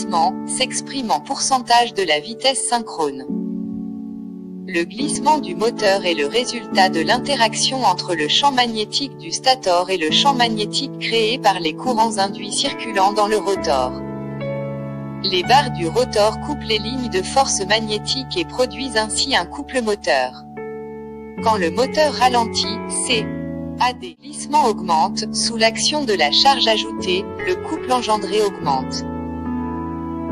glissement s'exprime en pourcentage de la vitesse synchrone. Le glissement du moteur est le résultat de l'interaction entre le champ magnétique du stator et le champ magnétique créé par les courants induits circulant dans le rotor. Les barres du rotor coupent les lignes de force magnétique et produisent ainsi un couple moteur. Quand le moteur ralentit, le glissement augmente, sous l'action de la charge ajoutée, le couple engendré augmente.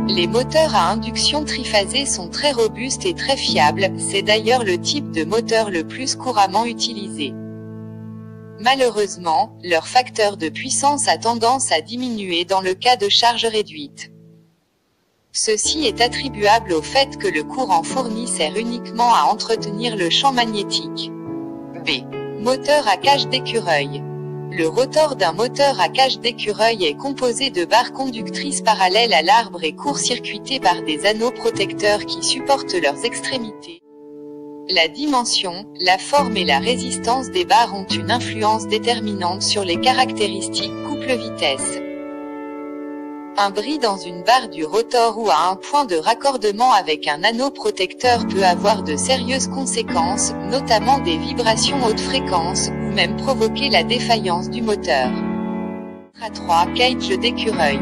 Les moteurs à induction triphasée sont très robustes et très fiables, c'est d'ailleurs le type de moteur le plus couramment utilisé. Malheureusement, leur facteur de puissance a tendance à diminuer dans le cas de charge réduite. Ceci est attribuable au fait que le courant fourni sert uniquement à entretenir le champ magnétique. Moteur à cage d'écureuil. Le rotor d'un moteur à cage d'écureuil est composé de barres conductrices parallèles à l'arbre et court-circuitées par des anneaux protecteurs qui supportent leurs extrémités. La dimension, la forme et la résistance des barres ont une influence déterminante sur les caractéristiques couple-vitesse. Un bris dans une barre du rotor ou à un point de raccordement avec un anneau protecteur peut avoir de sérieuses conséquences, notamment des vibrations haute fréquence, ou même provoquer la défaillance du moteur. 3. Cage d'écureuil.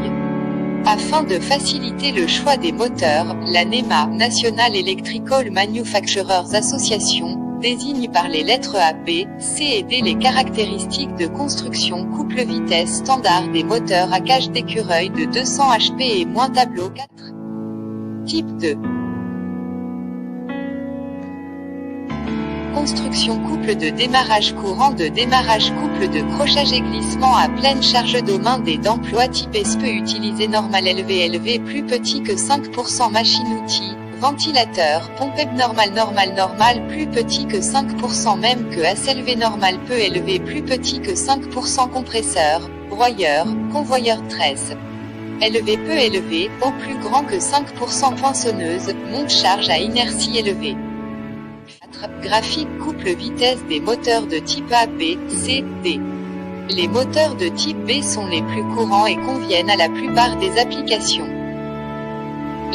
Afin de faciliter le choix des moteurs, la NEMA, National Electrical Manufacturers Association, désigne par les lettres A, B, C et D les caractéristiques de construction couple-vitesse standard des moteurs à cage d'écureuil de 200 HP et moins tableau 4. Type 2. Construction couple de démarrage courant de démarrage couple de crochage et glissement à pleine charge d'emainder d'emploi type S peut utiliser normal élevé plus petit que 5% machine-outil. Ventilateur, pompe normal plus petit que 5% même que SLV normal peu élevé plus petit que 5% compresseur, broyeur, convoyeur de tresse. Élevé peu élevé, au plus grand que 5% poinçonneuse, monte-charge à inertie élevée. 4. Graphique couple vitesse des moteurs de type A, B, C, D. Les moteurs de type B sont les plus courants et conviennent à la plupart des applications.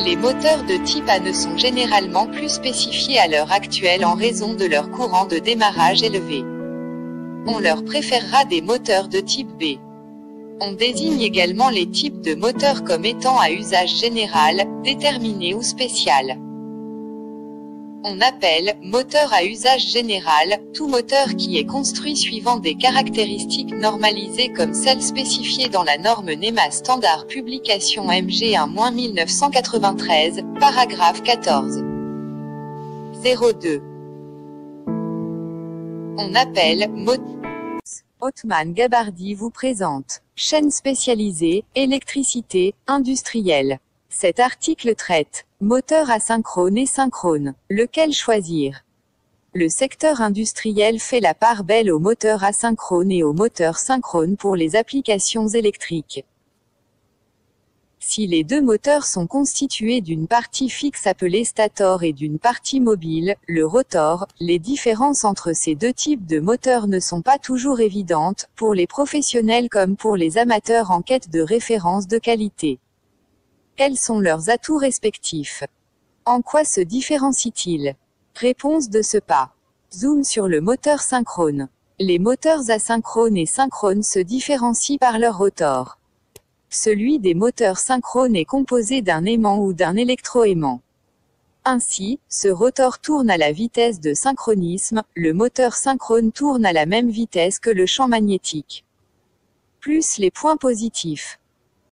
Les moteurs de type A ne sont généralement plus spécifiés à l'heure actuelle en raison de leur courant de démarrage élevé. On leur préférera des moteurs de type B. On désigne également les types de moteurs comme étant à usage général, déterminé ou spécial. On appelle moteur à usage général tout moteur qui est construit suivant des caractéristiques normalisées comme celles spécifiées dans la norme NEMA standard publication MG1-1993, paragraphe 14. 02. On appelle moteur. Othman Gabardi vous présente chaîne spécialisée, électricité, industrielle. Cet article traite moteur asynchrone et synchrone. Lequel choisir? Le secteur industriel fait la part belle aux moteurs asynchrones et aux moteurs synchrones pour les applications électriques. Si les deux moteurs sont constitués d'une partie fixe appelée stator et d'une partie mobile, le rotor, les différences entre ces deux types de moteurs ne sont pas toujours évidentes, pour les professionnels comme pour les amateurs en quête de références de qualité. Quels sont leurs atouts respectifs? En quoi se différencient-ils? Réponse de ce pas. Zoom sur le moteur synchrone. Les moteurs asynchrones et synchrones se différencient par leur rotor. Celui des moteurs synchrones est composé d'un aimant ou d'un électroaimant. Ainsi, ce rotor tourne à la vitesse de synchronisme, le moteur synchrone tourne à la même vitesse que le champ magnétique. Plus les points positifs.